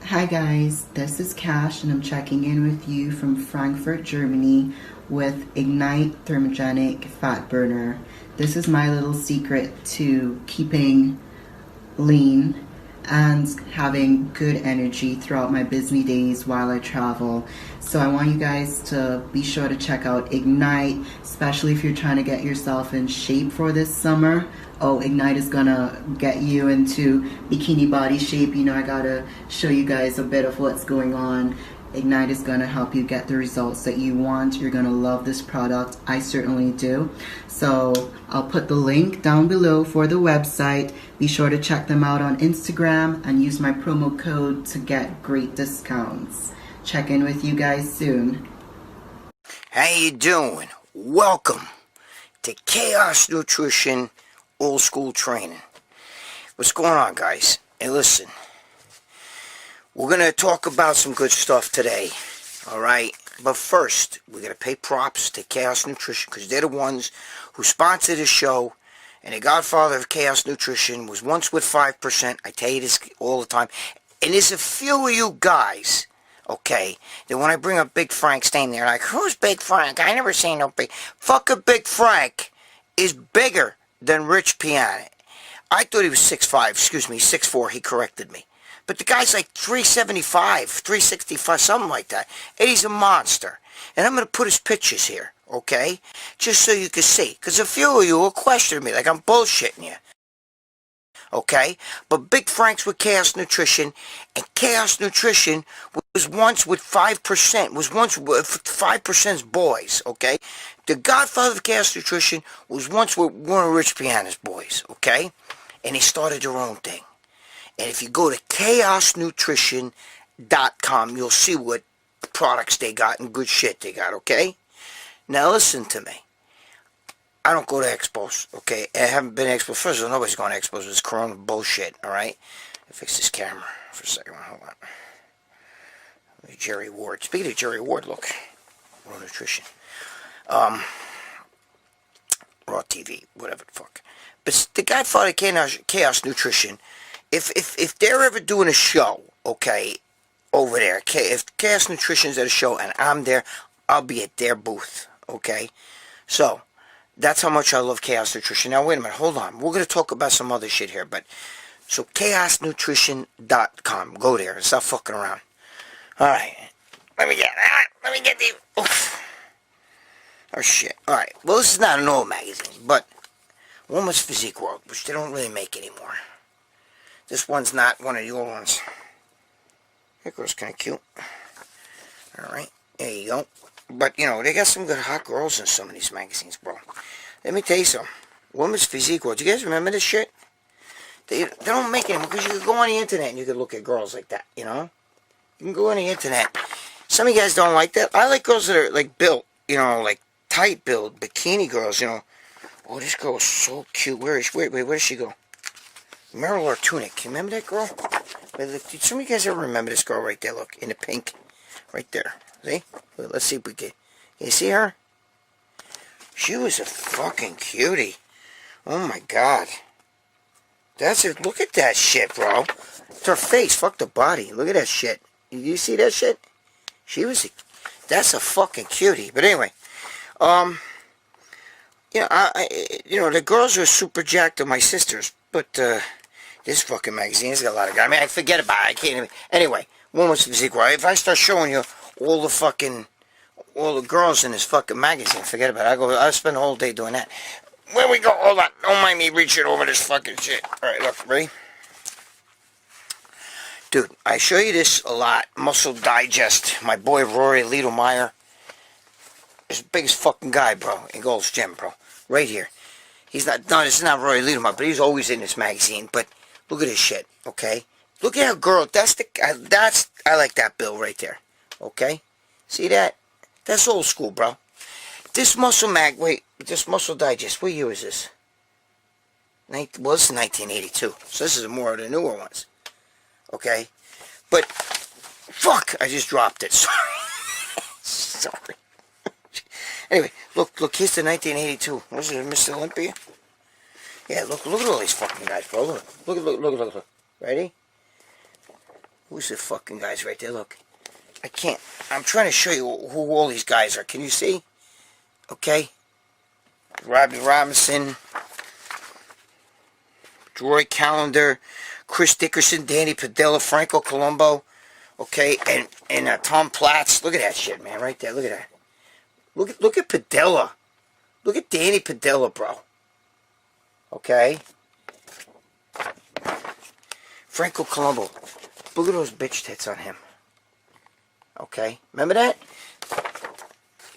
Hi guys, this is Cash and I'm checking in with you from Frankfurt, Germany with Ignite Thermogenic Fat Burner. This is my little secret to keeping lean and having good energy throughout my busy days while I travel. So I want you guys to be sure to check out Ignite, especially if you're trying to get yourself in shape for this summer. Oh, Ignite is gonna get you into bikini body shape. You know, I gotta show you guys a bit of what's going on. Ignite is gonna help you get the results that you want. You're gonna love this product. I certainly do. So I'll put the link down below for the website. Be sure to check them out on Instagram and use my promo code to get great discounts. Check in with you guys soon. How you doing? Welcome to Chaos Nutrition Old School Training. What's going on, guys? Hey, listen. We're going to talk about some good stuff today. Alright? But first, we're going to pay props to Chaos Nutrition because they're the ones who sponsor this show. And the godfather of Chaos Nutrition was once with 5%. I tell you this all the time. And there's a few of you guys, okay, that when I bring up Big Frank's name, they're like, who's Big Frank? I never seen no Big... Fucking Big Frank is bigger than Rich Piana. I thought he was 6'5", 6'4", he corrected me. But the guy's like 375, 365, something like that. And he's a monster. And I'm going to put his pictures here, okay? Just so you can see. Because a few of you will question me like I'm bullshitting you. Okay? But Big Frank's with Chaos Nutrition. And Chaos Nutrition was once with 5%. Was once with 5%'s boys, okay? The godfather of Chaos Nutrition was once with one of Rich Piana's boys, okay? And they started their own thing. And if you go to chaosnutrition.com, you'll see what products they got and good shit they got, okay? Now listen to me. I don't go to expos, okay? I haven't been to expos. First of all, nobody's going to expos with this corona bullshit, alright? Fix this camera for a second. Hold on. Jerry Ward. Speaking of Jerry Ward, look. Raw Nutrition. Raw TV, whatever the fuck. But the godfather of Chaos Nutrition, if they're ever doing a show, okay, over there, if Chaos Nutrition's at a show and I'm there, I'll be at their booth, okay? So, that's how much I love Chaos Nutrition. Now, wait a minute, hold on. We're going to talk about some other shit here, but, so, chaosnutrition.com. Go there and stop fucking around. Alright, let me get these. Oof. Oh, shit. Alright, well, this is not an old magazine, but Woman's Physique World, which they don't really make anymore. This one's not one of the old ones. That girl's kind of cute. Alright, there you go. But, you know, they got some good hot girls in some of these magazines, bro. Let me tell you something. Woman's Physique World. Do you guys remember this shit? They don't make it anymore because you can go on the internet and you can look at girls like that, you know? You can go on the internet. Some of you guys don't like that. I like girls that are, like, built, you know, like, tight build, bikini girls, you know. Oh, this girl is so cute. Where does she go? Meryl Ortunic. You remember that girl? Did some of you guys ever remember this girl right there? Look, in the pink. Right there. See? Let's see if we can. You see her? She was a fucking cutie. Oh my god. That's it. Look at that shit, bro. It's her face. Fuck the body. Look at that shit. You see that shit? She was a... That's a fucking cutie. But anyway. You know, the girls are super jacked of my sisters. But, this fucking magazine has got a lot of guys. I mean, I forget about it. I can't even... Anyway. Woman's Physique World. If I start showing you all the girls in this fucking magazine, forget about it. I'll spend the whole day doing that. Where we go? Hold on. Don't mind me reaching over this fucking shit. Alright, look, ready? Dude, I show you this a lot. Muscle Digest. My boy Rory Littlemeyer. He's the biggest fucking guy, bro, in Gold's Gym, bro. Right here. He's not, no, this is not Rory Littlemeyer, but he's always in this magazine. But look at this shit, okay? Look at how girl, I like that bill right there, okay? See that? That's old school, bro. This Muscle Digest, what year is this? Well, this is 1982, so this is more of the newer ones. Okay, but fuck, I just dropped it. Sorry, sorry. Anyway, look, here's the 1982. Was it Mr. Olympia? Yeah, look at all these fucking guys, bro. Look. Ready? Who's the fucking guys right there? Look, I can't. I'm trying to show you who all these guys are. Can you see? Okay. Robbie Robinson, Roy Callender, Chris Dickerson, Danny Padilla, Franco Colombo, okay, and Tom Platz. Look at that shit, man, right there. Look at that. Look at Padilla. Look at Danny Padilla, bro. Okay. Franco Colombo. Look at those bitch tits on him. Okay, remember that?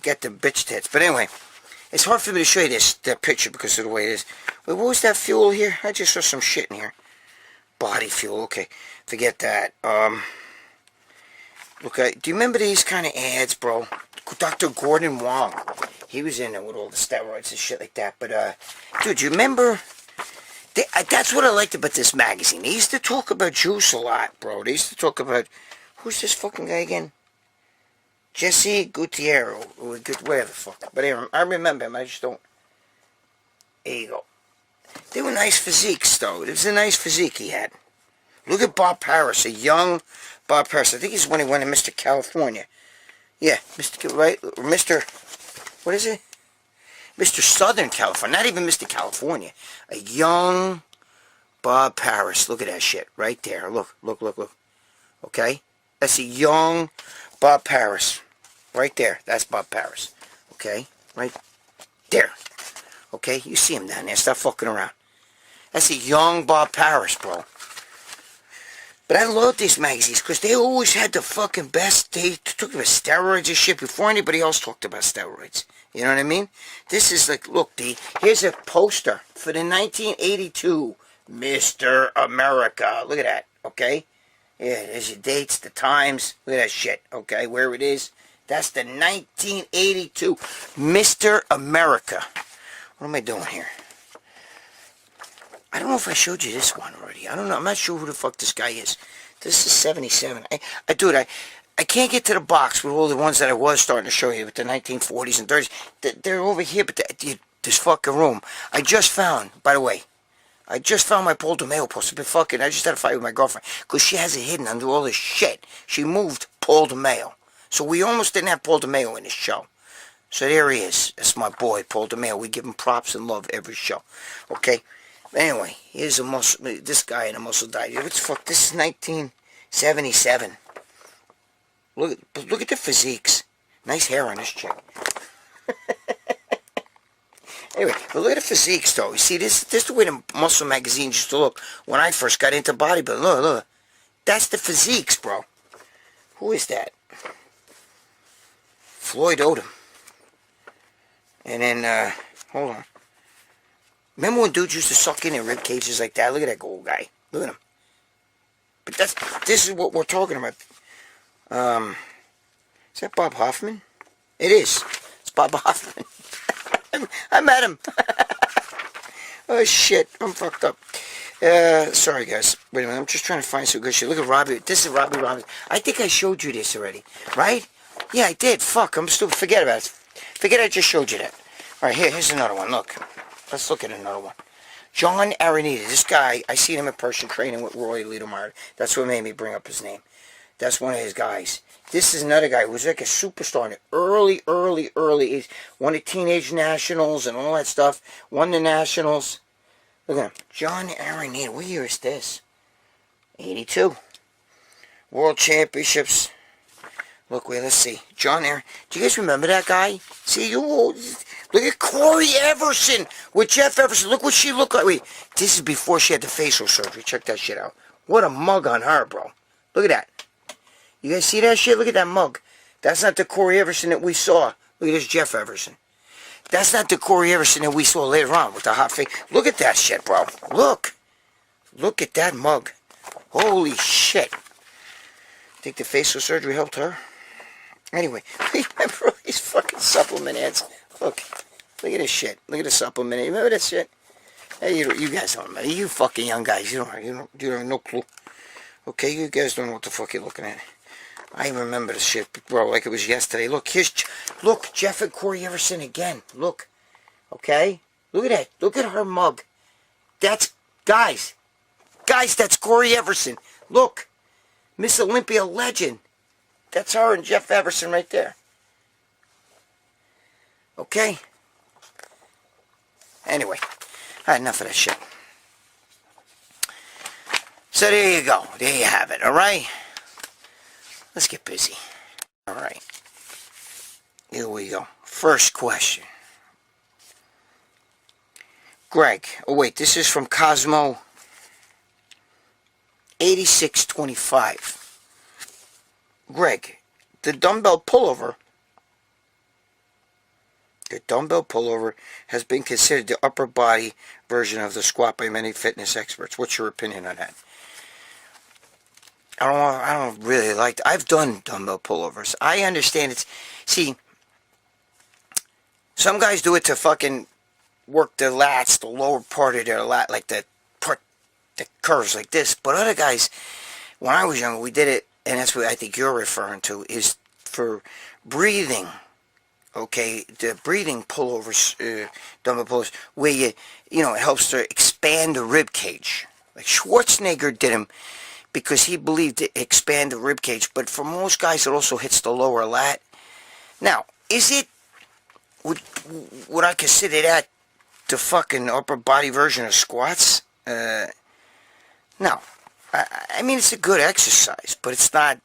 Got the bitch tits. But anyway, it's hard for me to show you that picture because of the way it is. Wait, what was that fuel here? I just saw some shit in here. Body fuel, okay. Forget that. Okay, do you remember these kind of ads, bro? Dr. Gordon Wong. He was in there with all the steroids and shit like that. But, dude, you remember? That's what I liked about this magazine. They used to talk about juice a lot, bro. They used to talk about... Who's this fucking guy again? Jesse Gutierrez. Or whatever the fuck. But anyway, I remember him. I just don't... There you go. They were nice physiques, though. It was a nice physique he had. Look at Bob Paris, a young Bob Paris. I think he's when he went to Mr. California. Yeah, Mr. Right? Or Mr. What is it? Mr. Southern California. Not even Mr. California. A young Bob Paris. Look at that shit right there. Look. Okay? That's a young Bob Paris. Right there. That's Bob Paris. Okay? Right there. Okay, you see him down there. Stop fucking around. That's a young Bob Paris, bro. But I love these magazines because they always had the fucking best. They talked about steroids and shit before anybody else talked about steroids. You know what I mean? This is like, look, D. Here's a poster for the 1982 Mr. America. Look at that, okay? Yeah, there's your dates, the times. Look at that shit, okay? Where it is. That's the 1982 Mr. America. What am I doing here? I don't know if I showed you this one already. I don't know. I'm not sure who the fuck this guy is. This is 77. Dude, I can't get to the box with all the ones that I was starting to show you with the 1940s and 30s. They're over here, but this fucking room. I just found, by the way, my Paul DeMeo poster. But I just had a fight with my girlfriend because she has it hidden under all this shit. She moved Paul DeMeo. So we almost didn't have Paul DeMeo in this show. So there he is. That's my boy, Paul DeMeo. We give him props and love every show. Okay? Anyway, here's this guy in a Muscle Digest. What the fuck? This is 1977. Look at the physiques. Nice hair on this chick. Anyway, but look at the physiques, though. You see, this is the way the muscle magazines used to look when I first got into bodybuilding. Look. That's the physiques, bro. Who is that? Floyd Odom. And then, hold on. Remember when dudes used to suck in their rib cages like that? Look at that gold guy. Look at him. But this is what we're talking about. Is that Bob Hoffman? It is. It's Bob Hoffman. I met him. Oh, shit. I'm fucked up. Sorry, guys. Wait a minute. I'm just trying to find some good shit. Look at Robbie. This is Robbie Robinson. I think I showed you this already. Right? Yeah, I did. Fuck. I'm stupid. Forget about it. Forget I just showed you that. All right, here's another one. Look. Let's look at another one. John Aranita. This guy, I seen him in person training with Roy Littlemeyer. That's what made me bring up his name. That's one of his guys. This is another guy who was like a superstar in the early age. Won the teenage nationals and all that stuff. Won the nationals. Look at him. John Aranita. What year is this? 82. World Championships. Look, wait, let's see. John Aaron. Do you guys remember that guy? See, look at Corey Everson with Jeff Everson. Look what she looked like. Wait, this is before she had the facial surgery. Check that shit out. What a mug on her, bro. Look at that. You guys see that shit? Look at that mug. That's not the Corey Everson that we saw. Look at this Jeff Everson. That's not the Corey Everson that we saw later on with the hot face. Look at that shit, bro. Look. Look at that mug. Holy shit. Think the facial surgery helped her? Anyway, remember all these fucking supplement ads? Look. Look at this shit. Look at the supplement. You remember that shit? Hey, you guys don't remember. You fucking young guys. You have no clue. Okay, you guys don't know what the fuck you're looking at. I remember the shit, bro, like it was yesterday. Look, look, Jeff and Corey Everson again. Look, okay? Look at that. Look at her mug. That's, guys, that's Corey Everson. Look, Miss Olympia legend. That's her and Jeff Everson right there. Okay? Anyway, I had enough of that shit. So there you go. There you have it, all right? Let's get busy. All right. Here we go. First question. Greg. Oh, wait. This is from Cosmo 8625. Greg, the dumbbell pullover has been considered the upper body version of the squat by many fitness experts. What's your opinion on that? I don't really like. I've done dumbbell pullovers. I understand it's. See, some guys do it to fucking work their lats, the lower part of their lat, like the part that curves like this. But other guys, when I was younger, we did it, and that's what I think you're referring to, is for breathing. Okay, the breathing pullovers, dumbbell pullovers, where it helps to expand the rib cage. Like Schwarzenegger did them because he believed it expand the rib cage, but for most guys it also hits the lower lat. Now, would I consider that the fucking upper body version of squats? No. I mean, it's a good exercise, but it's not.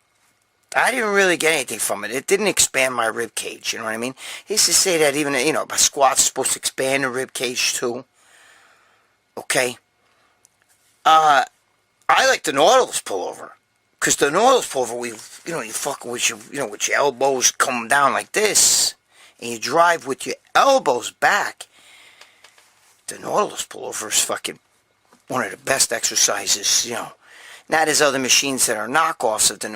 I didn't really get anything from it. It didn't expand my rib cage, you know what I mean? He used to say that even, a squat's supposed to expand the rib cage too. Okay? I like the Nautilus pullover. Because the Nautilus pullover, you fucking with with your elbows come down like this, and you drive with your elbows back. The Nautilus pullover is fucking one of the best exercises, Now there's other machines that are knockoffs of the,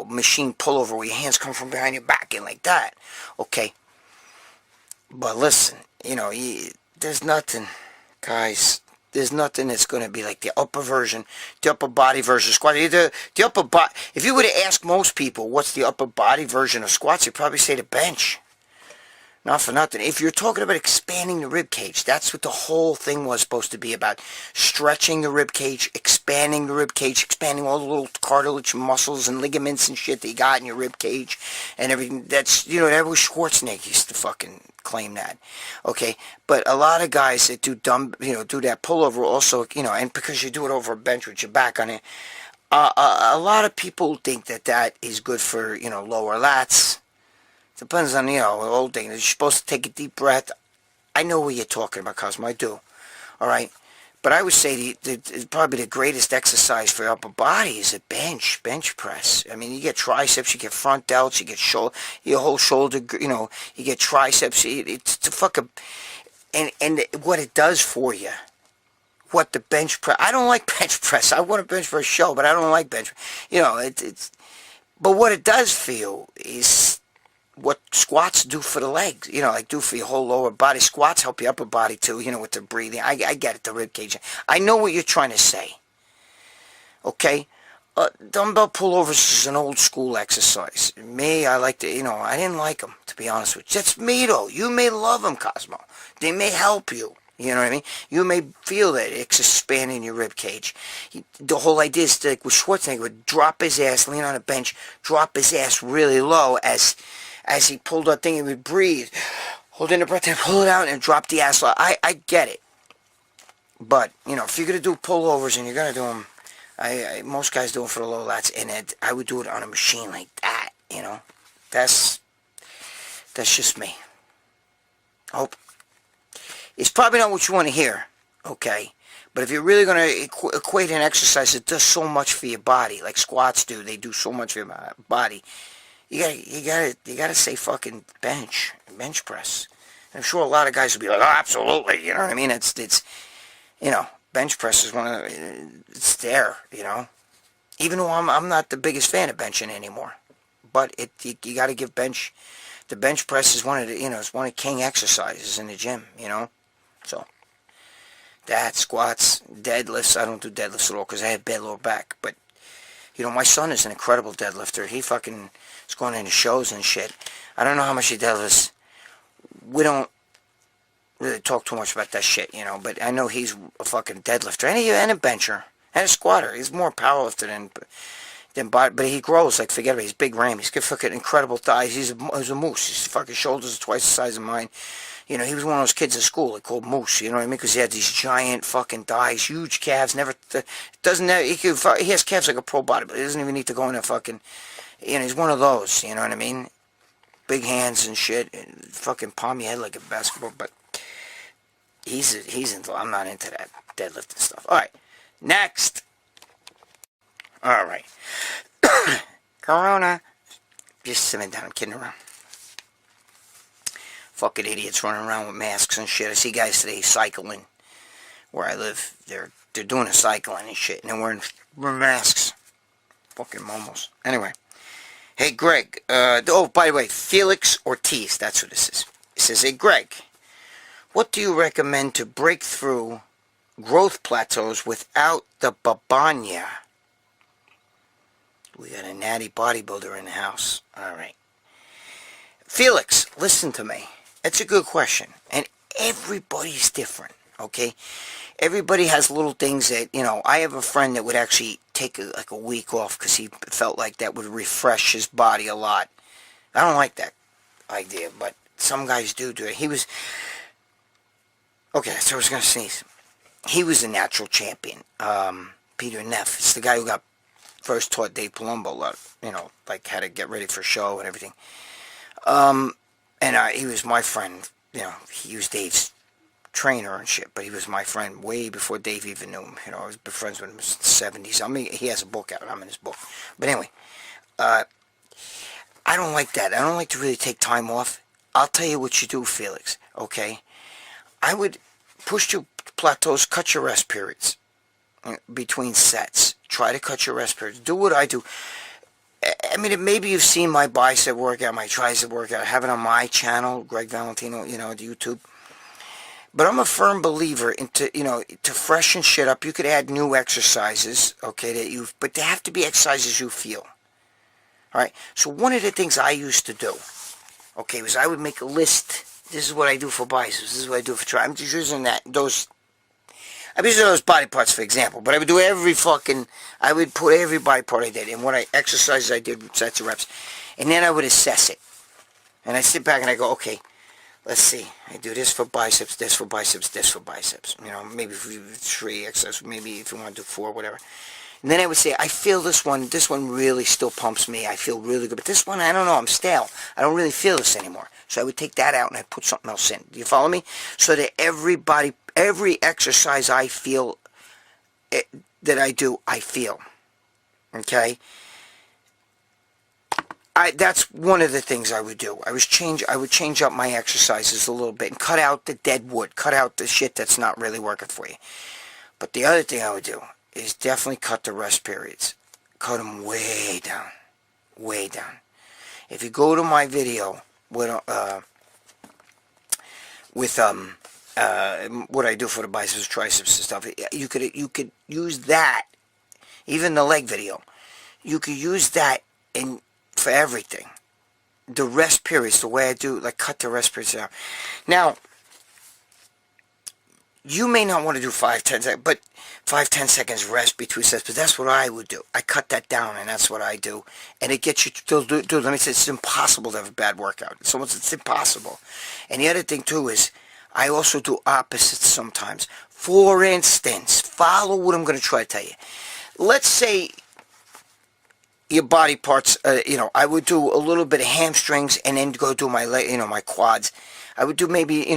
machine pullover where your hands come from behind your back and like that. Okay. But listen, there's nothing, guys, there's nothing that's going to be like the upper body version of squat. The upper body, if you were to ask most people what's the upper body version of squats, you'd probably say the bench. Not for nothing. If you're talking about expanding the rib cage, that's what the whole thing was supposed to be about. Stretching the rib cage, expanding the rib cage, expanding all the little cartilage muscles and ligaments and shit that you got in your rib cage and everything. That's, that was Schwarzenegger used to fucking claim that. Okay, but a lot of guys that do do that pullover also, and because you do it over a bench with your back on it, a lot of people think that is good for, lower lats. Depends on, the whole thing. You're supposed to take a deep breath. I know what you're talking about, Cosmo. I do. All right? But I would say probably the greatest exercise for your upper body is a bench press. I mean, you get triceps, you get front delts, you get your whole shoulder, you get triceps. It's the fucking... And what it does for you. What the bench press... I don't like bench press. I want a bench press show, but I don't like bench press. But what it does for you is... what squats do for the legs, like do for your whole lower body. Squats help your upper body too, with the breathing. I get it, the rib cage. I know what you're trying to say. Okay? Dumbbell pullovers is an old school exercise. Me, I like to, I didn't like them, to be honest with you. That's me though. You may love them, Cosmo. They may help you. You know what I mean? You may feel that it's expanding your rib cage. The whole idea is like with Schwarzenegger, would drop his ass, lean on a bench, drop his ass really low as he pulled that thing, he would breathe, hold in the breath, and pull it out and drop the ass low. I get it. But, if you're going to do pullovers and you're going to do them, most guys do them for the low lats, and I would do it on a machine like that, That's just me. I hope. It's probably not what you want to hear, okay? But if you're really going to equate an exercise that does so much for your body, like squats do, they do so much for your body. You gotta say fucking bench press. And I'm sure a lot of guys will be like, oh, absolutely, you know what I mean? It's bench press is one of the, it's there, Even though I'm not the biggest fan of benching anymore, but you got to give bench. The bench press is one of the it's one of king exercises in the gym, So that squats, deadlifts. I don't do deadlifts at all because I have bad lower back. But my son is an incredible deadlifter. He fucking is going into shows and shit. I don't know how much he deadlifts. We don't really talk too much about that shit, But I know he's a fucking deadlifter and a bencher. And a squatter. He's more powerlifter than body, but he grows like forget about it. He's big ram. He's got fucking incredible thighs. He's a moose. His fucking shoulders are twice the size of mine. He was one of those kids at school they called moose. You know what I mean? Because he had these giant fucking thighs, huge calves. He has calves like a pro bodybuilder. He doesn't even need to go in a fucking. He's one of those. You know what I mean? Big hands and shit. And fucking palm your head like a basketball. But he's into. I'm not into that deadlifting stuff. All right. Next. Alright. Corona. Just sitting down. I'm kidding around. Fucking idiots running around with masks and shit. I see guys today cycling where I live. They're doing a cycling and shit. And they're wearing masks. Fucking momos. Anyway. Hey, Greg. By the way, Felix Ortiz. That's who this is. It says, hey, Greg. What do you recommend to break through growth plateaus without the babanya? We got a natty bodybuilder in the house. All right. Felix, listen to me. It's a good question. And everybody's different, okay? Everybody has little things that, I have a friend that would actually take a week off because he felt like that would refresh his body a lot. I don't like that idea, but some guys do it. He was... Okay, so I was going to sneeze. He was a natural champion. Peter Neff. It's the guy who first taught Dave Palumbo, like how to get ready for a show and everything. He was my friend. He was Dave's trainer and shit, but he was my friend way before Dave even knew him. I was friends with him in the 70s. I mean, he has a book out. I'm in his book. But anyway, I don't like that. I don't like to really take time off. I'll tell you what you do, Felix, okay? I would push your plateaus, cut your rest periods between sets. Try to cut your rest periods. Do what I do. I mean, maybe you've seen my bicep workout, my tricep workout. I have it on my channel, Gregg Valentino, the YouTube. But I'm a firm believer into, to freshen shit up. You could add new exercises, okay, but they have to be exercises you feel. All right? So one of the things I used to do, okay, was I would make a list. This is what I do for biceps. This is what I do for triceps. I'm just using those body parts for example. But I would do I would put every body part I did and what exercises I did, sets of reps. And then I would assess it. And I sit back and I go, okay, let's see. I do this for biceps, this for biceps, this for biceps. Maybe if you do 3 exercises, maybe if you want to do 4, whatever. And then I would say, I feel this one really still pumps me. I feel really good. But this one, I don't know, I'm stale. I don't really feel this anymore. So I would take that out and I'd put something else in. Do you follow me? So that every exercise I feel, that I do, I feel. Okay? That's one of the things I would do. I would change up my exercises a little bit and cut out the dead wood. Cut out the shit that's not really working for you. But the other thing I would do is definitely cut the rest periods. Cut them way down. Way down. If you go to my video with what I do for the biceps, triceps, and stuff, you could use that. Even the leg video, you could use that for everything. The rest periods, the way I do, like cut the rest periods down. Now, you may not want to do 5-10 seconds, but 5-10 seconds rest between sets. But that's what I would do. I cut that down, and that's what I do. And it gets you to do. Let me say, it's impossible to have a bad workout. It's impossible. And the other thing too is, I also do opposites sometimes. For instance, follow what I'm going to try to tell you. Let's say your body parts. I would do a little bit of hamstrings, and then go do my leg, my quads. I would do maybe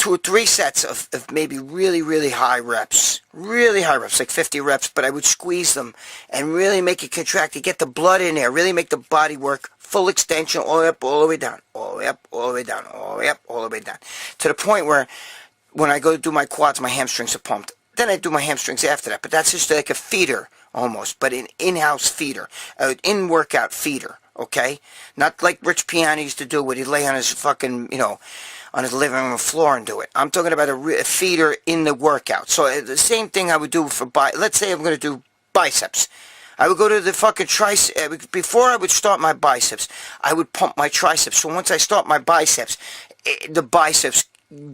2 or 3 sets of maybe really, really high reps. Really high reps, like 50 reps, but I would squeeze them and really make it contract to get the blood in there, really make the body work, full extension, all the way up, all the way down, all the way up, all the way down, all the way up, all the way down. To the point where when I go to do my quads, my hamstrings are pumped. Then I do my hamstrings after that, but that's just like a feeder almost, but an in-house feeder, an in-workout feeder, okay? Not like Rich Piana used to do, where he'd lay on his fucking, on his living room floor and do it. I'm talking about a feeder in the workout. So the same thing I would do for let's say I'm going to do biceps. I would go to the fucking triceps. Before I would start my biceps, I would pump my triceps. So once I start my biceps, the biceps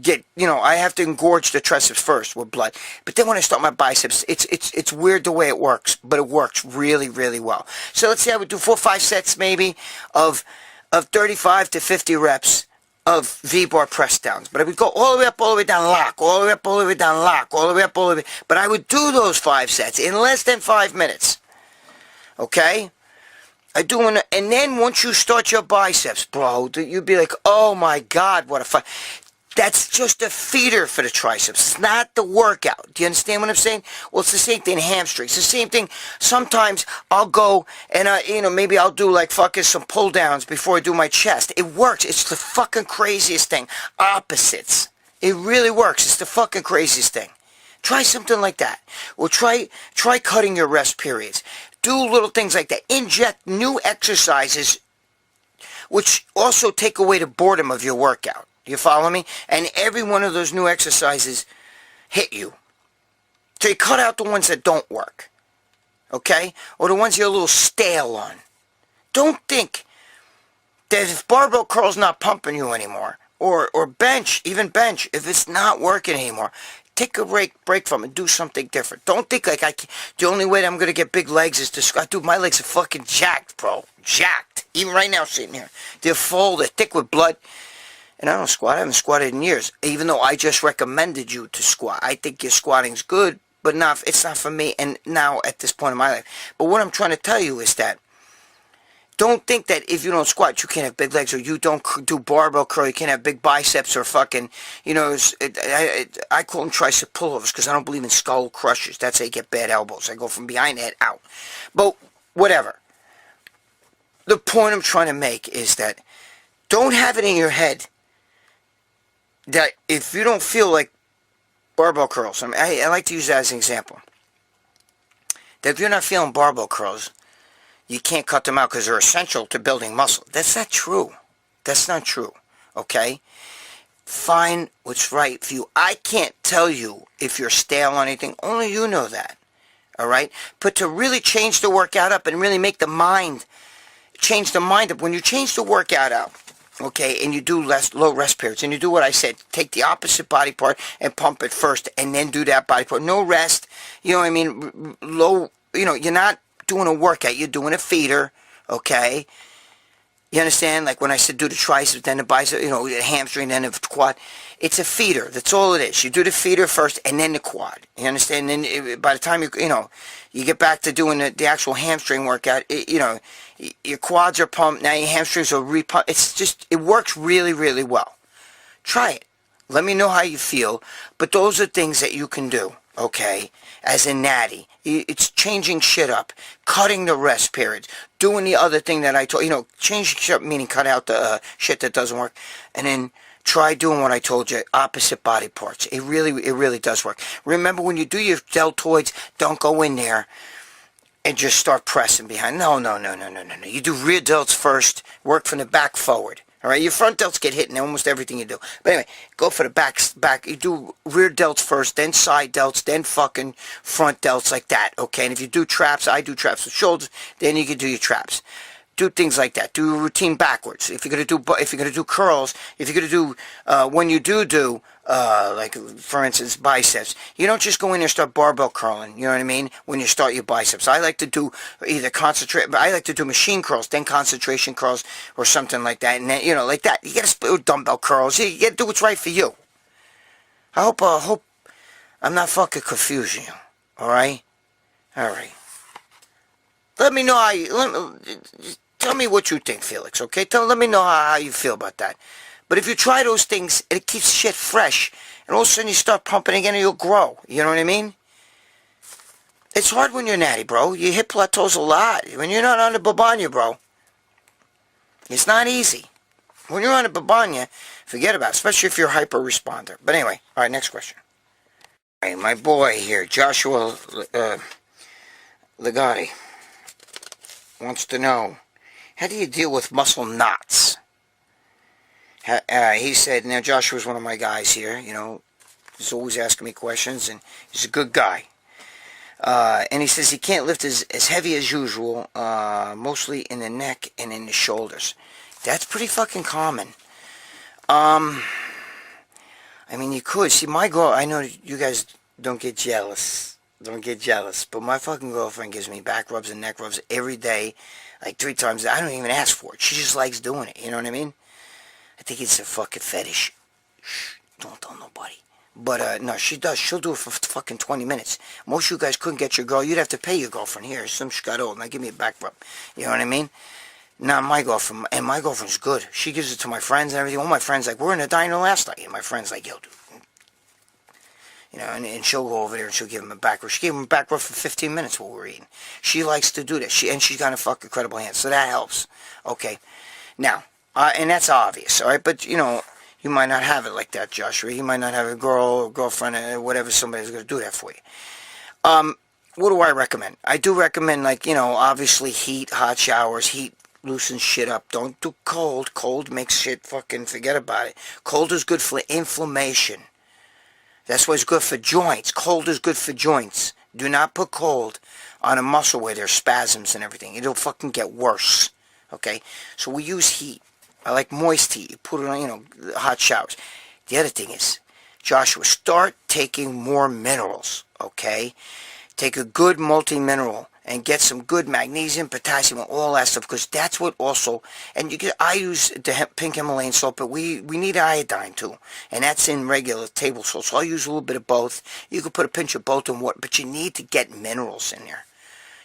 get, I have to engorge the triceps first with blood. But then when I start my biceps, it's weird the way it works, but it works really, really well. So let's say I would do 4 or 5 sets maybe of 35 to 50 reps of V-bar press downs. But I would go all the way up, all the way down, lock, all the way up, all the way down, lock, all the way up, all the way. But I would do those 5 sets in less than 5 minutes. Okay? And then once you start your biceps, bro, you'd be like, oh my God, what a fun. That's just a feeder for the triceps. It's not the workout. Do you understand what I'm saying? Well, it's the same thing in hamstrings. It's the same thing. Sometimes I'll go and, maybe I'll do like fucking some pull downs before I do my chest. It works. It's the fucking craziest thing. Opposites. It really works. It's the fucking craziest thing. Try something like that. Or try cutting your rest periods. Do little things like that. Inject new exercises, which also take away the boredom of your workout. You follow me? And every one of those new exercises hit you. So you cut out the ones that don't work. Okay? Or the ones you're a little stale on. Don't think that if barbell curl's not pumping you anymore, or bench, even bench, if it's not working anymore, take a break from it. Do something different. Don't think like the only way that I'm going to get big legs is to squat. Dude, my legs are fucking jacked, bro. Jacked. Even right now sitting here. They're full. They're thick with blood. And I don't squat. I haven't squatted in years. Even though I just recommended you to squat. I think your squatting's good, but it's not for me. And now at this point in my life. But what I'm trying to tell you is that don't think that if you don't squat, you can't have big legs, or you don't do barbell curl, you can't have big biceps, or fucking, I call them tricep pullovers because I don't believe in skull crushers. That's how you get bad elbows. I go from behind the head out. But whatever. The point I'm trying to make is that don't have it in your head that if you don't feel like barbell curls, I like to use that as an example, that if you're not feeling barbell curls, you can't cut them out because they're essential to building muscle. That's not true. That's not true. Okay? Find what's right for you. I can't tell you if you're stale on anything. Only you know that. Alright? But to really change the workout up and really make the mind, change the mind up. When you change the workout up, okay, and you do low rest periods, and you do what I said, take the opposite body part and pump it first, and then do that body part. No rest, you know what I mean? Low, you're not doing a workout, you're doing a feeder, okay? You understand? Like when I said do the triceps, then the bicep, the hamstring, then the quad. It's a feeder. That's all it is. You do the feeder first, and then the quad. You understand? And then by the time you get back to doing the actual hamstring workout, your quads are pumped. Now your hamstrings are repumped. It works really, really well. Try it. Let me know how you feel. But those are things that you can do, okay? As a natty. It's changing shit up. Cutting the rest periods. Doing the other thing that I told changing shit up, meaning cut out the shit that doesn't work. And then try doing what I told you, opposite body parts. It really does work. Remember, when you do your deltoids, don't go in there and just start pressing behind. No. You do rear delts first, work from the back forward. All right, your front delts get hit in almost everything you do. But anyway, go for the back. You do rear delts first, then side delts, then fucking front delts like that. Okay, and if you do traps, I do traps with shoulders. Then you can do your traps. Do things like that. Do a routine backwards. If you're gonna do curls, if you're gonna do when you do like for instance biceps, you don't just go in there and start barbell curling. You know what I mean? When you start your biceps, I like to do either I like to do machine curls, then concentration curls, or something like that. And then like that. You gotta split with dumbbell curls. You gotta do what's right for you. I hope I'm not fucking confusing you. All right. Let me know how tell me what you think, Felix, okay? Let me know how you feel about that. But if you try those things, it keeps shit fresh. And all of a sudden you start pumping again and you'll grow. You know what I mean? It's hard when you're natty, bro. You hit plateaus a lot. When you're not on the babanya, bro, it's not easy. When you're on the babanya, forget about it, especially if you're a hyper responder. But anyway, all right, next question. All right, my boy here, Joshua Legati, wants to know, how do you deal with muscle knots? He said, now Joshua's one of my guys here, you know, he's always asking me questions, and he's a good guy. And he says he can't lift as heavy as usual, mostly in the neck and in the shoulders. That's pretty fucking common. I mean, you could. See, my girl, I know you guys don't get jealous. Don't get jealous. But my fucking girlfriend gives me back rubs and neck rubs every day, like 3 times. I don't even ask for it. She just likes doing it. You know what I mean? I think it's a fucking fetish. Shh, don't tell nobody. But, no, she does. She'll do it for fucking 20 minutes. Most of you guys couldn't get your girl. You'd have to pay your girlfriend. Here, some scuttle. Now give me a back rub. You know what I mean? Now, my girlfriend, and my girlfriend's good. She gives it to my friends and everything. All my friends, like, we're in a diner last night. And my friend's like, yo, dude. You know, and she'll go over there and she'll give him a back rub. She gave him a back rub for 15 minutes while we were eating. She likes to do that. She's got a fucking incredible hand. So that helps. Okay. Now, and that's obvious, all right? But, you know, you might not have it like that, Joshua. You might not have a girlfriend, or whatever, somebody's going to do that for you. What do I recommend? I do recommend, like, you know, obviously heat, hot showers. Heat loosens shit up. Don't do cold. Cold makes shit fucking, forget about it. Cold is good for inflammation. That's why it's good for joints. Cold is good for joints. Do not put cold on a muscle where there's spasms and everything. It'll fucking get worse. Okay? So we use heat. I like moist heat. You put it on, you know, hot showers. The other thing is, Joshua, start taking more minerals, okay? Take a good multi-mineral and get some good magnesium, potassium, and all that stuff, because that's what also, and you get, I use the pink Himalayan salt, but we need iodine too, and that's in regular table salt, so I'll use a little bit of both. You could put a pinch of both in water, but you need to get minerals in there.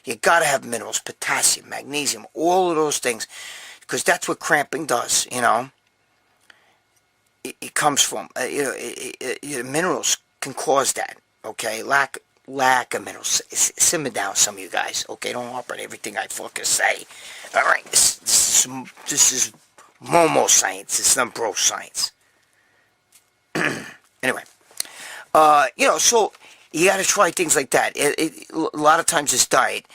You gotta have minerals, potassium, magnesium, all of those things, because that's what cramping does, you know. It comes from, you know, minerals can cause that, okay? Lack of minerals. Simmer down, some of you guys, okay? Don't operate everything I fucking say. All right, this is Momo science. It's not bro science. Anyway, you know, so you got to try things like that. A lot of times it's diet.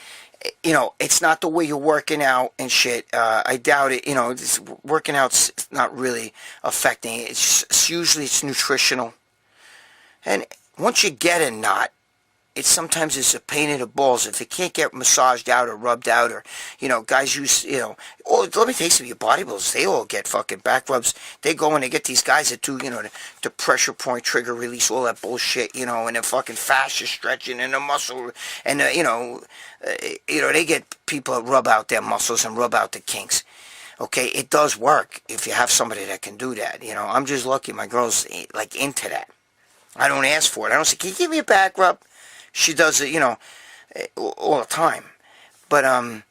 You know, it's not the way you're working out and shit. I doubt it. You know, working out's not really affecting it. Usually it's nutritional. And once you get a knot, sometimes it's a pain in the balls. If it can't get massaged out or rubbed out, or, you know, guys use, you know, oh, let me tell you some of your bodybuilders, they all get fucking back rubs. They go and they get these guys that do, you know, the pressure point, trigger release, all that bullshit, you know, and the fucking fascia stretching and the muscle, and, you know, they get people that rub out their muscles and rub out the kinks. Okay, it does work if you have somebody that can do that, you know. I'm just lucky my girl's, like, into that. I don't ask for it. I don't say, can you give me a back rub? She does it, you know, all the time. But, I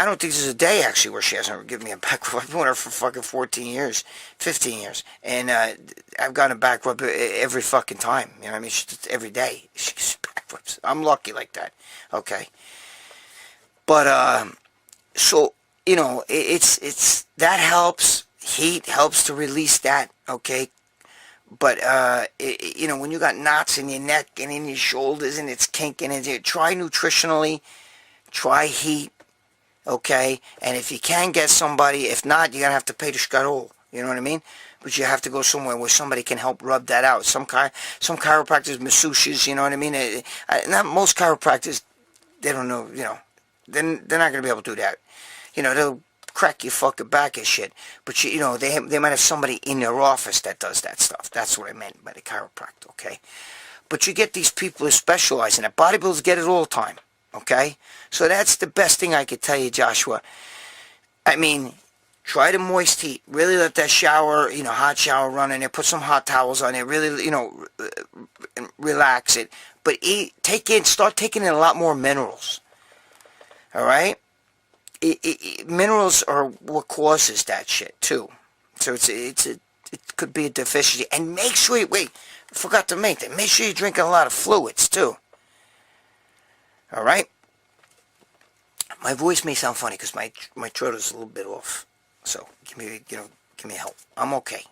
don't think there's a day, actually, where she hasn't given me a back rub. I've been with her for fucking 14 years, 15 years. And I've gotten a back rub every fucking time. You know what I mean? Every day. She gets back rubs. I'm lucky like that. Okay. But, so, you know, it's that helps. Heat helps to release that, okay? But, you know, when you got knots in your neck and in your shoulders and it's kinking, and try nutritionally, try heat, okay? And if you can get somebody, if not, you're going to have to pay the scuttle, you know what I mean? But you have to go somewhere where somebody can help rub that out. Some chiropractors, masseuses, you know what I mean? Not most chiropractors, they don't know, you know, they're not going to be able to do that. You know, they'll crack your fucking back and shit, but you know, they might have somebody in their office that does that stuff. That's what I meant by the chiropractor, okay? But you get these people who specialize in it. Bodybuilders get it all the time, okay? So that's the best thing I could tell you, Joshua. I mean, try the moist heat. Really let that shower, you know, hot shower run in there. Put some hot towels on it. Really, you know, relax it. But start taking in a lot more minerals, all right? Minerals are what causes that shit too. So it's it could be a deficiency. And make sure, wait, I forgot to make that. Make sure you're drinking a lot of fluids, too. All right? My voice may sound funny because my throat is a little bit off. So, give me help. I'm okay.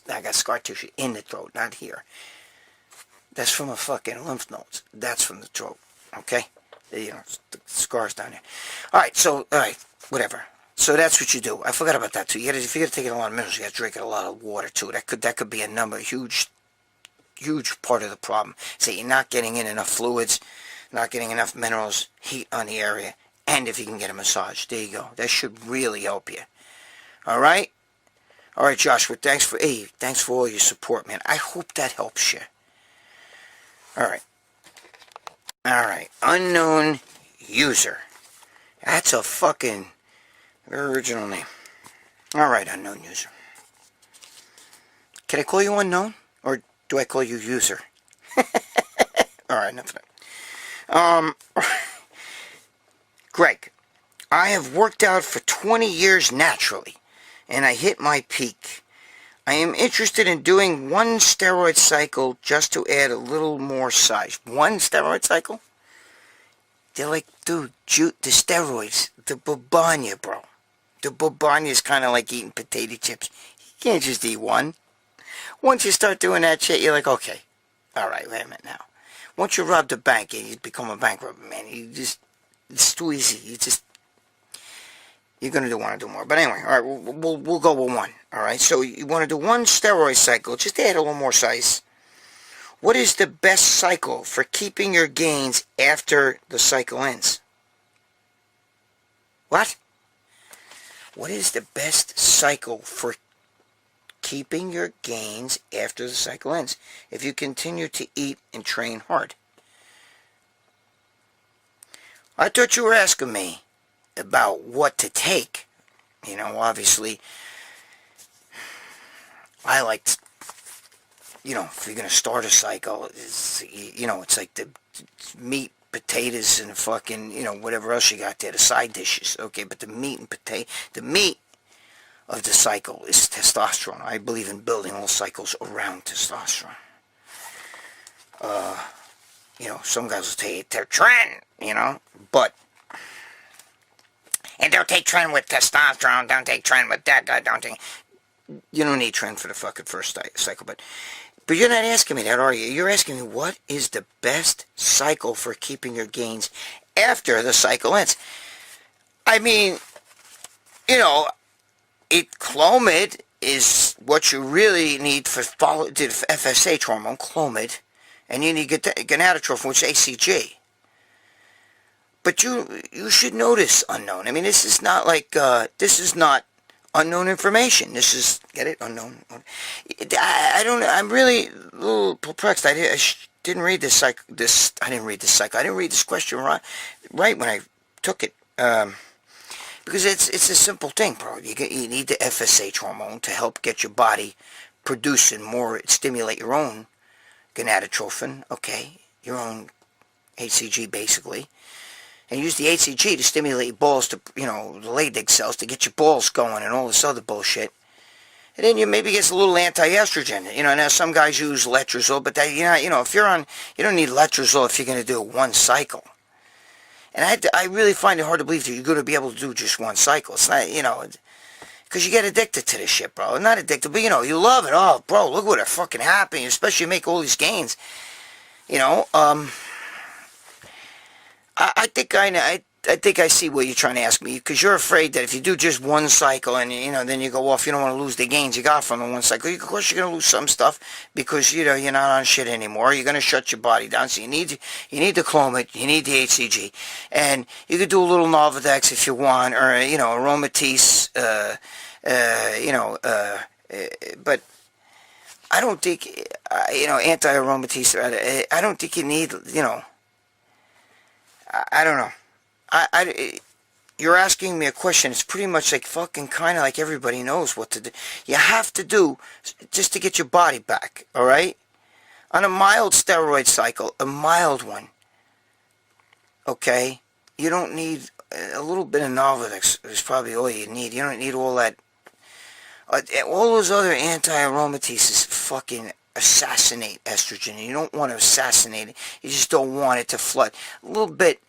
I got scar tissue in the throat, not here. That's from a fucking lymph nodes. That's from the throat. Okay? The scars down there. Alright, whatever. So that's what you do. I forgot about that too. If you're taking a lot of minerals, you gotta drink a lot of water too. That could be a huge part of the problem. Say you're not getting in enough fluids, not getting enough minerals, heat on the area, and if you can get a massage. There you go. That should really help you. Alright? Alright, Joshua, thanks for all your support, man. I hope that helps you. Alright, unknown user. That's a fucking original name. Alright, unknown user. Can I call you unknown? Or do I call you user? Alright, enough of that. Greg, I have worked out for 20 years naturally, and I hit my peak. I am interested in doing one steroid cycle just to add a little more size. One steroid cycle? They're like, dude, the steroids, the babanya, bro. The babanya is kind of like eating potato chips. You can't just eat one. Once you start doing that shit, you're like, okay, all right, wait a minute now. Once you rob the bank, you become a bank robber, man. It's too easy. You're going to want to do more. But anyway, all right, we'll go with one. All right, so you want to do one steroid cycle, just to add a little more size. What is the best cycle for keeping your gains after the cycle ends? What? What is the best cycle for keeping your gains after the cycle ends if you continue to eat and train hard? I thought you were asking me about what to take. Obviously, I like, if you're going to start a cycle, it's like the meat, potatoes, and fucking, whatever else you got there, the side dishes. Okay, but the meat of the cycle is testosterone. I believe in building all cycles around testosterone. Some guys will take their trend, but and don't take trend with testosterone, don't take trend with that guy, you don't need trend for the fucking first cycle, but you're not asking me that, are you? You're asking me what is the best cycle for keeping your gains after the cycle ends. I mean, Clomid is what you really need for the FSH hormone, Clomid, and you need to get gonadotrophin, which is ACG. But you should know this unknown. I mean, this is not like, this is not unknown information. This is, get it? Unknown. I'm really a little perplexed. I didn't read this cycle. I didn't read this question right when I took it. Because it's a simple thing, bro. You need the FSH hormone to help get your body producing more, stimulate your own gonadotrophin, okay? Your own HCG, basically. And use the HCG to stimulate your balls to, the Leydig cells to get your balls going and all this other bullshit. And then you maybe get a little anti-estrogen. Now some guys use letrozole, but that, if you're on, you don't need letrozole if you're going to do one cycle. And I really find it hard to believe that you're going to be able to do just one cycle. It's not, because you get addicted to this shit, bro. Not addicted, but, you love it. Oh, bro, look what fucking happened. Especially you make all these gains. I think I see what you're trying to ask me, because you're afraid that if you do just one cycle and then you go off, you don't want to lose the gains you got from the one cycle. Of course, you're gonna lose some stuff because you're not on shit anymore. You're gonna shut your body down. So you need the Clomid, you need the HCG, and you could do a little Nolvadex if you want, or aromatase, but I don't think anti-aromatase. I don't think you need I don't know. You're asking me a question. It's pretty much like fucking kind of like everybody knows what to do. You have to do just to get your body back, all right? On a mild steroid cycle, a mild one, okay? You don't need a little bit of Nolvadex is probably all you need. You don't need all that All those other anti-aromatase fucking assassinate estrogen. And you don't want to assassinate it. You just don't want it to flood. A little bit,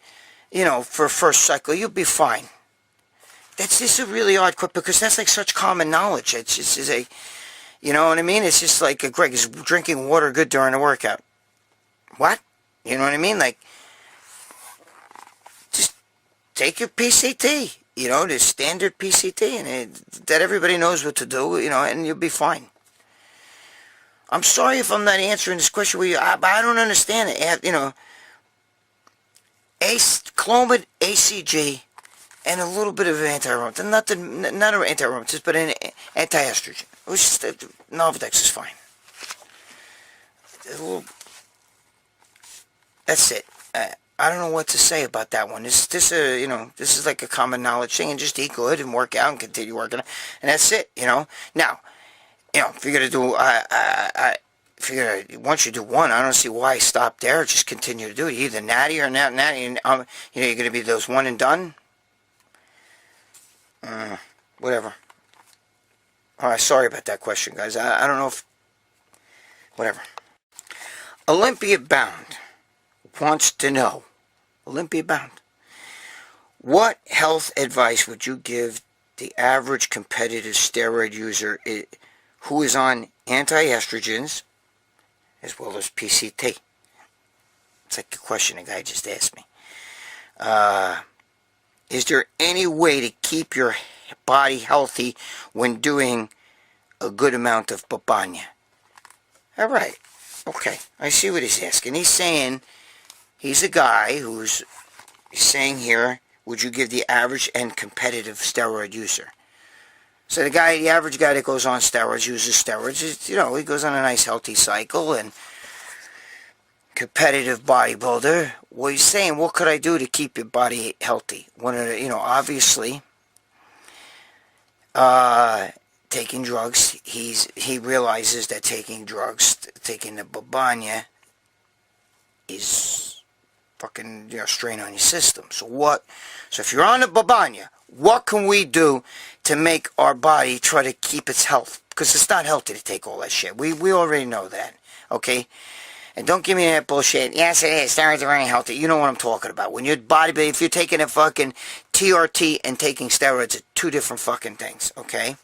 for first cycle, you'll be fine. This is a really odd quip because that's like such common knowledge. It's just you know what I mean? It's just like Greg, is drinking water good during a workout? What? You know what I mean? Like, just take your PCT, the standard PCT, and that everybody knows what to do, and you'll be fine. I'm sorry if I'm not answering this question with you, but I don't understand it. Clomid, ACG, and a little bit of anti-aromatase. Not an anti-aromatase, but an anti-estrogen. Novadex is fine. That's it. I don't know what to say about that one. This is like a common knowledge thing, and just eat good and work out and continue working, and that's it. Now, if you're gonna do, once you do one, I don't see why stop there. Just continue to do it. Either natty or not natty. And, you're gonna be those one and done. Whatever. All right, sorry about that question, guys. I don't know if, whatever. Olympia Bound wants to know, Olympia Bound, what health advice would you give the average competitive steroid user who is on anti-estrogens as well as PCT? It's like a question a guy just asked me. Is there any way to keep your body healthy when doing a good amount of babanya? All right. Okay. I see what he's asking. He's saying, he's a guy who's saying here, would you give the average and competitive steroid user? So the average guy that goes on steroids, uses steroids, he goes on a nice healthy cycle, and competitive bodybuilder, well, he's saying, what could I do to keep your body healthy? One of the, obviously, taking drugs, he realizes that taking drugs, taking the babanya, is fucking, strain on your system. So if you're on the babanya, what can we do to make our body try to keep its health? Because it's not healthy to take all that shit. We already know that, okay? And don't give me that bullshit. Yes, it is. Steroids are very healthy. You know what I'm talking about. When you're bodybuilding, if you're taking a fucking TRT and taking steroids, are two different fucking things, okay?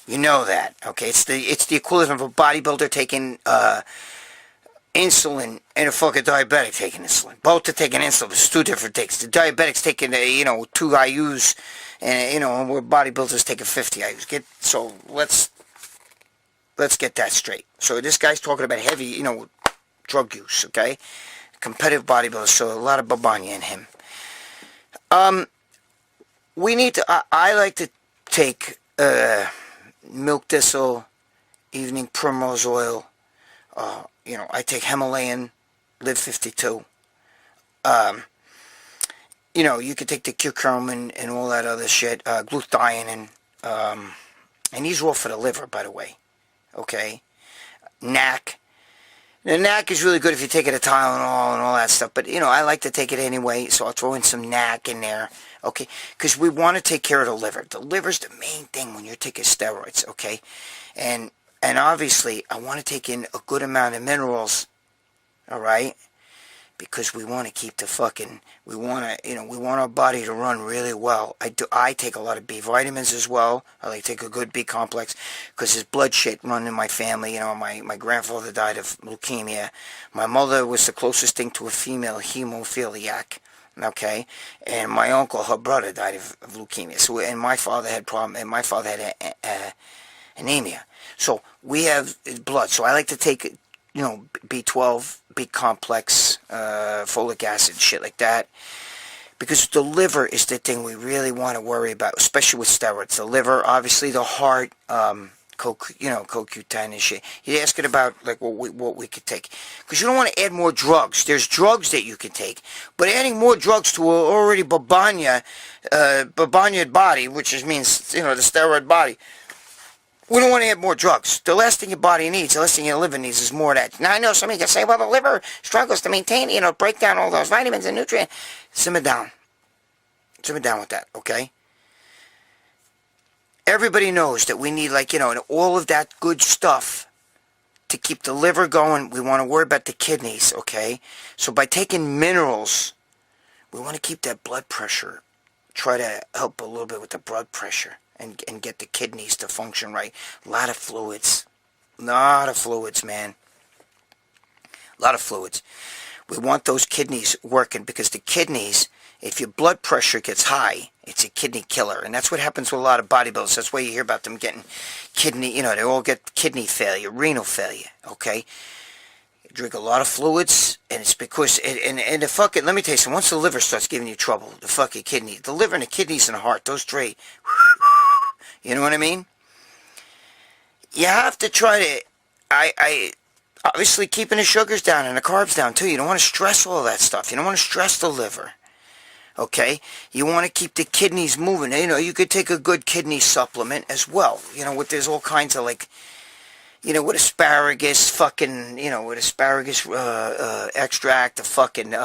You know that, okay? It's the equivalent of a bodybuilder taking insulin and a fucking diabetic taking insulin. Both are taking insulin. It's two different things. The diabetic's taking, 2 IUs, and, we're bodybuilders taking 50 IUs. So let's get that straight. So this guy's talking about heavy, drug use, okay? Competitive bodybuilder, so a lot of babanya in him. We need to, I like to take milk thistle, evening primrose oil, I take Himalayan, Live 52. You could take the curcumin and all that other shit, glutathione, and these are all for the liver, by the way, okay? NAC. The NAC is really good if you're taking a Tylenol and all that stuff, but, I like to take it anyway, so I'll throw in some NAC in there, okay? Because we want to take care of the liver. The liver's the main thing when you're taking steroids, okay? And obviously, I want to take in a good amount of minerals, all right? Because we want to keep we want our body to run really well. I take a lot of B vitamins as well. I like to take a good B complex because there's blood shit running in my family. My grandfather died of leukemia. My mother was the closest thing to a female hemophiliac, okay? And my uncle, her brother, died of leukemia. So, and my father had anemia. So we have blood. So I like to take, B12, B complex, folic acid, shit like that. Because the liver is the thing we really want to worry about, especially with steroids. The liver, obviously the heart, CoQ10 and shit. You're asking about what we could take. Because you don't want to add more drugs. There's drugs that you can take. But adding more drugs to an already babanya body, which means, the steroid body, we don't want to add more drugs. The last thing your body needs, the last thing your liver needs is more of that. Now, I know somebody can say, well, the liver struggles to maintain, break down all those vitamins and nutrients. Simmer down. Simmer down with that, okay? everybody knows that we need, like, and all of that good stuff to keep the liver going. We want to worry about the kidneys, okay? So by taking minerals, we want to keep that blood pressure. Try to help a little bit with the blood pressure and get the kidneys to function right. A lot of fluids. A lot of fluids, man. A lot of fluids. We want those kidneys working, because the kidneys, if your blood pressure gets high, it's a kidney killer. And that's what happens with a lot of bodybuilders. That's why you hear about them getting kidney, they all get kidney failure, renal failure, okay? You drink a lot of fluids, and it's because, and the fucking, let me tell you something, once the liver starts giving you trouble, the fucking kidney, the liver and the kidneys and the heart, those three, you know what I mean? You have to try to, obviously keeping the sugars down and the carbs down too. You don't want to stress all that stuff. You don't want to stress the liver. Okay? You want to keep the kidneys moving. You could take a good kidney supplement as well. There's all kinds of, like, with asparagus, fucking, with asparagus extract, the fucking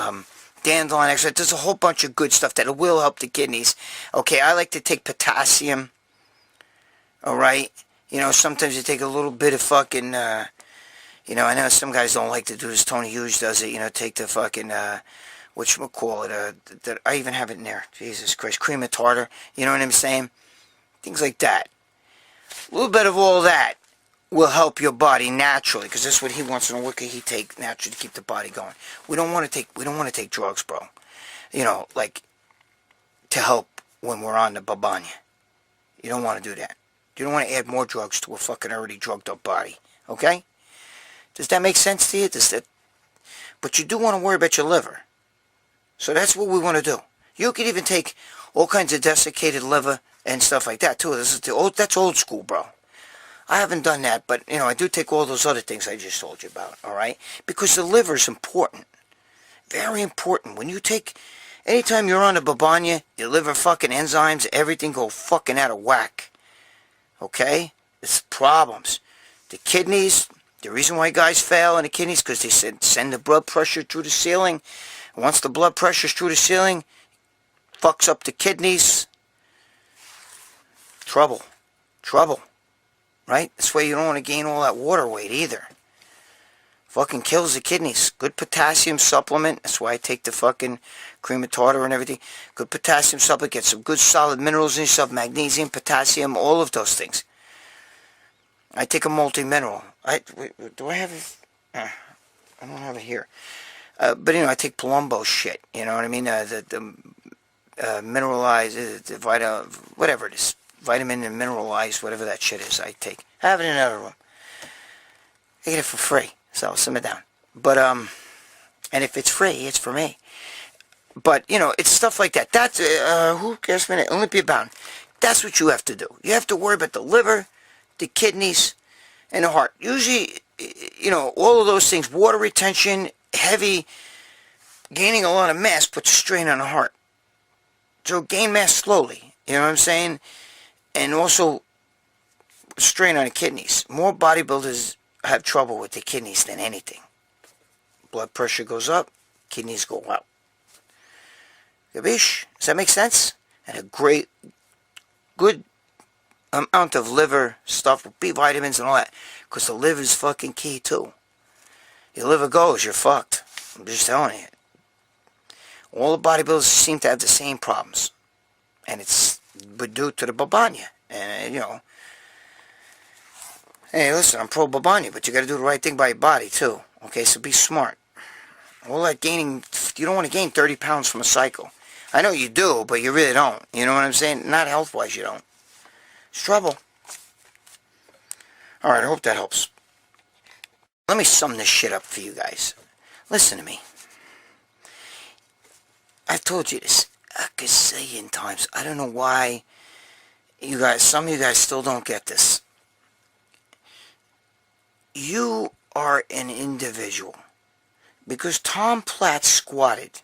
dandelion extract. There's a whole bunch of good stuff that will help the kidneys. Okay? I like to take potassium. Alright? Sometimes you take a little bit of fucking, I know some guys don't like to do this. Tony Hughes does it, take the fucking, whatchamacallit, I even have it in there. Jesus Christ, cream of tartar, you know what I'm saying? Things like that. A little bit of all that will help your body naturally, because that's what he wants to know. What can he take naturally to keep the body going? We don't want to take drugs, bro. Like, to help when we're on the babanya. You don't want to do that. You don't want to add more drugs to a fucking already drugged up body. Okay? Does that make sense to you? But you do want to worry about your liver. So that's what we want to do. You could even take all kinds of desiccated liver and stuff like that too. That's old school, bro. I haven't done that, but I do take all those other things I just told you about, alright? Because the liver is important. Very important. When you take, anytime you're on a babanya, your liver fucking enzymes, everything go fucking out of whack. Okay? It's problems. The kidneys, the reason why guys fail in the kidneys, because they send the blood pressure through the ceiling. And once the blood pressure's through the ceiling, fucks up the kidneys. Trouble. Trouble. Right? This way you don't want to gain all that water weight either. Fucking kills the kidneys. Good potassium supplement. That's why I take the fucking cream of tartar and everything. Good potassium supplement. Get some good solid minerals in yourself. Magnesium, potassium, all of those things. I take a multi-mineral. Do I have it? I don't have it here. But I take Pullover shit. You know what I mean? The mineralized, whatever it is. Vitamin and mineralized, whatever that shit is, I take. I have it in another room. I get it for free. So simmer down. But, and if it's free, it's for me. But, it's stuff like that. That's, who cares a minute? Olympia bound. That's what you have to do. You have to worry about the liver, the kidneys, and the heart. Usually, all of those things, water retention, heavy, gaining a lot of mass puts a strain on the heart. So gain mass slowly. You know what I'm saying? And also, strain on the kidneys. More bodybuilders have trouble with the kidneys than anything. Blood pressure goes up, kidneys go up. Gabish? Does that make sense? And a good amount of liver stuff with B vitamins and all that. Because the liver is fucking key too. Your liver goes, you're fucked. I'm just telling you. All the bodybuilders seem to have the same problems. And it's due to the babanya. And, hey, listen, I'm pro babanya, but you got to do the right thing by your body, too. Okay, so be smart. All that gaining, you don't want to gain 30 pounds from a cycle. I know you do, but you really don't. You know what I'm saying? Not health-wise, you don't. It's trouble. Alright, I hope that helps. Let me sum this shit up for you guys. Listen to me. I've told you this a gazillion times. I don't know why you guys, some of you guys still don't get this. You are an individual. Because Tom Platt squatted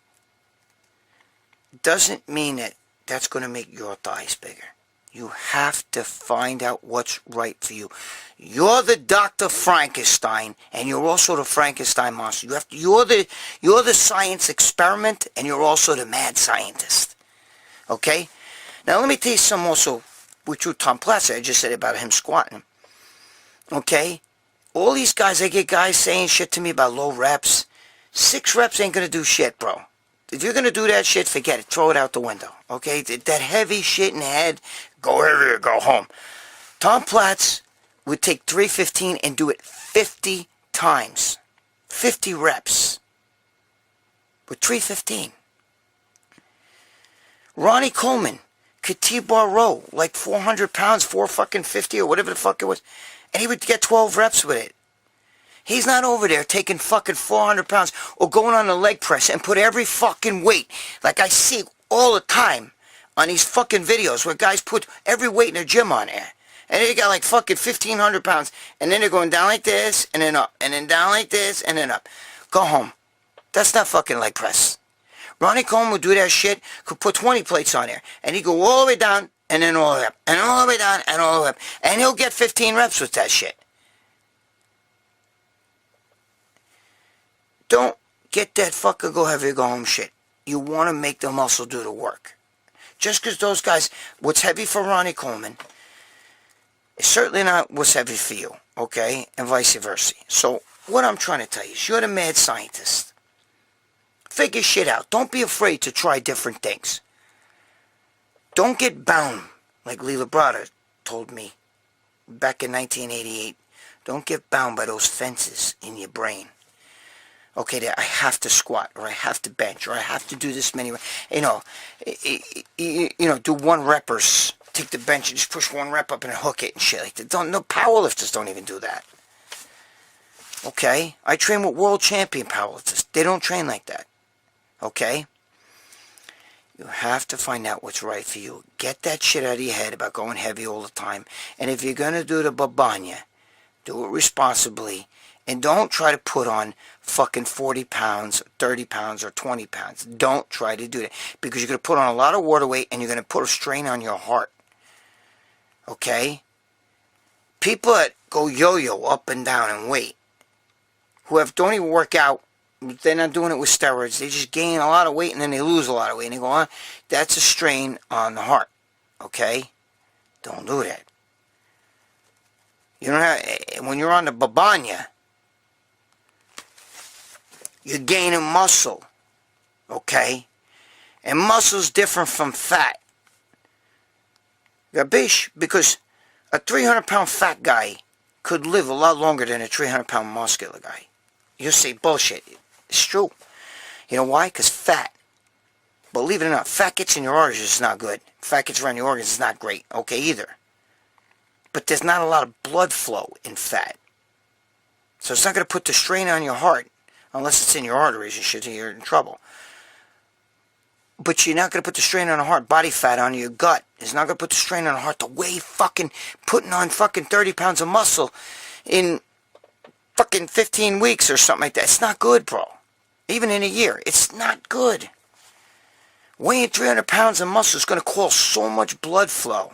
doesn't mean that that's going to make your thighs bigger. You have to find out what's right for you. You're the Dr. Frankenstein, and you're also the Frankenstein monster. You're the science experiment, and you're also the mad scientist. Okay? Now let me tell you something also which was Tom Platzer. I just said about him squatting. Okay? All these guys, I get guys saying shit to me about low reps. 6 reps ain't going to do shit, bro. If you're going to do that shit, forget it. Throw it out the window. Okay? That heavy shit in the head, go heavy or go home. Tom Platz would take 315 and do it 50 times. 50 reps. With 315. Ronnie Coleman could T-bar row like 400 pounds, 450 or whatever the fuck it was. And he would get 12 reps with it. He's not over there taking fucking 400 pounds or going on a leg press and put every fucking weight, like I see all the time on these fucking videos where guys put every weight in the gym on there. And they got like fucking 1,500 pounds. And then they're going down like this and then up. And then down like this and then up. Go home. That's not fucking leg press. Ronnie Coleman would do that shit, could put 20 plates on there. And he'd go all the way down and then all the way up. And all the way down and all the way up. And he'll get 15 reps with that shit. Don't get that fucking go heavy, go home shit. You want to make the muscle do the work. Just because those guys, what's heavy for Ronnie Coleman is certainly not what's heavy for you, okay? And vice versa. So what I'm trying to tell you is you're the mad scientist. Figure shit out. Don't be afraid to try different things. Don't get bound, like Lee Labrada told me back in 1988. Don't get bound by those fences in your brain. Okay, I have to squat, or I have to bench, or I have to do this many. Do 1 reppers. Take the bench and just push 1 rep up and hook it and shit like that. No powerlifters don't even do that. Okay, I train with world champion powerlifters. They don't train like that. Okay, you have to find out what's right for you. Get that shit out of your head about going heavy all the time. And if you're gonna do the babanya, do it responsibly. And don't try to put on fucking 40 pounds, 30 pounds, or 20 pounds. Don't try to do that. Because you're going to put on a lot of water weight and you're going to put a strain on your heart. Okay? People that go yo-yo up and down in weight, who don't even work out, they're not doing it with steroids. They just gain a lot of weight and then they lose a lot of weight. And they go on. That's a strain on the heart. Okay? Don't do that. You don't have, when you're on the babanya, you're gaining muscle, okay? And muscle's different from fat. Gabish? Because a 300-pound fat guy could live a lot longer than a 300-pound muscular guy. You'll say, bullshit. It's true. You know why? Because fat, believe it or not, fat gets in your arteries is not good. Fat gets around your organs is not great, okay, either. But there's not a lot of blood flow in fat. So it's not going to put the strain on your heart. Unless it's in your arteries and shit, you're in trouble. But you're not going to put the strain on the heart. Body fat on your gut. It's not going to put the strain on the heart the way fucking putting on fucking 30 pounds of muscle in fucking 15 weeks or something like that. It's not good, bro. Even in a year. It's not good. Weighing 300 pounds of muscle is going to cause so much blood flow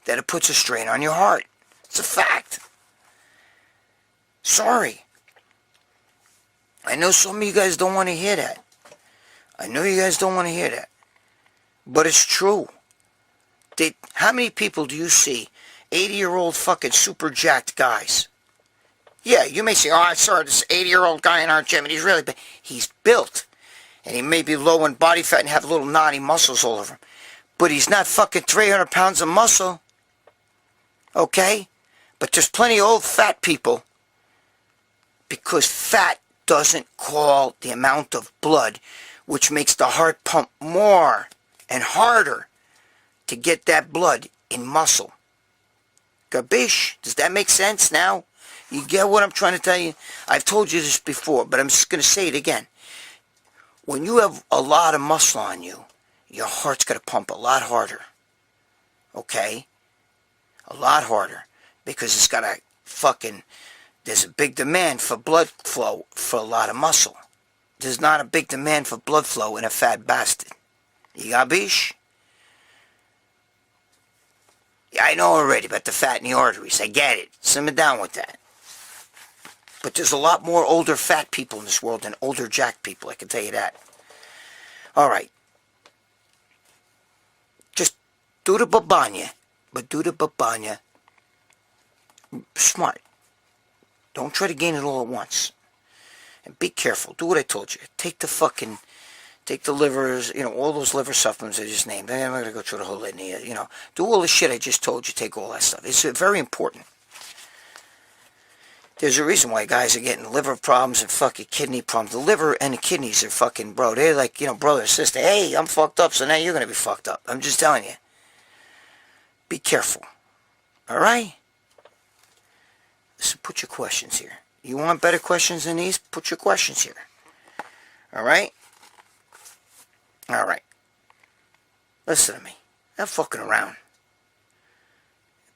that it puts a strain on your heart. It's a fact. Sorry. I know some of you guys don't want to hear that. I know you guys don't want to hear that. But it's true. How many people do you see, 80-year-old fucking super jacked guys? Yeah, you may say, oh, I saw this 80-year-old guy in our gym, and he's really big. He's built. And he may be low in body fat and have little knotty muscles all over him. But he's not fucking 300 pounds of muscle. Okay? But there's plenty of old fat people. Because fat doesn't call the amount of blood, which makes the heart pump more and harder to get that blood in muscle. Gabish? Does that make sense now? You get what I'm trying to tell you? I've told you this before, but I'm just going to say it again. When you have a lot of muscle on you, your heart's going to pump a lot harder. Okay? A lot harder. Because it's got a fucking... There's a big demand for blood flow for a lot of muscle. There's not a big demand for blood flow in a fat bastard. You got bish? Yeah, I know already about the fat in the arteries. I get it. Simmer down with that. But there's a lot more older fat people in this world than older jacked people, I can tell you that. Alright. Just do the babanya. but do the babanya smart. Don't try to gain it all at once. And be careful. Do what I told you. Take the livers, all those liver supplements I just named. I'm not going to go through the whole litany, Do all the shit I just told you. Take all that stuff. It's very important. There's a reason why guys are getting liver problems and fucking kidney problems. The liver and the kidneys are fucking, bro. They're like, brother or sister. Hey, I'm fucked up, so now you're going to be fucked up. I'm just telling you. Be careful. Alright? So put your questions here. You want better questions than these? Put your questions here. Alright? Alright. Listen to me. Not fucking around.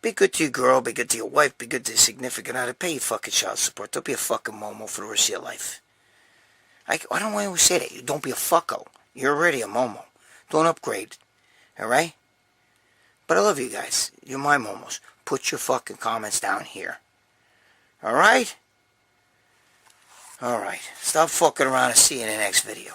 Be good to your girl, be good to your wife, be good to your significant other. Pay your fucking child support. Don't be a fucking momo for the rest of your life. I don't want to say that. Don't be a fucko. You're already a momo. Don't upgrade. Alright? But I love you guys. You're my momos. Put your fucking comments down here. Alright? Alright. Stop fucking around and see you in the next video.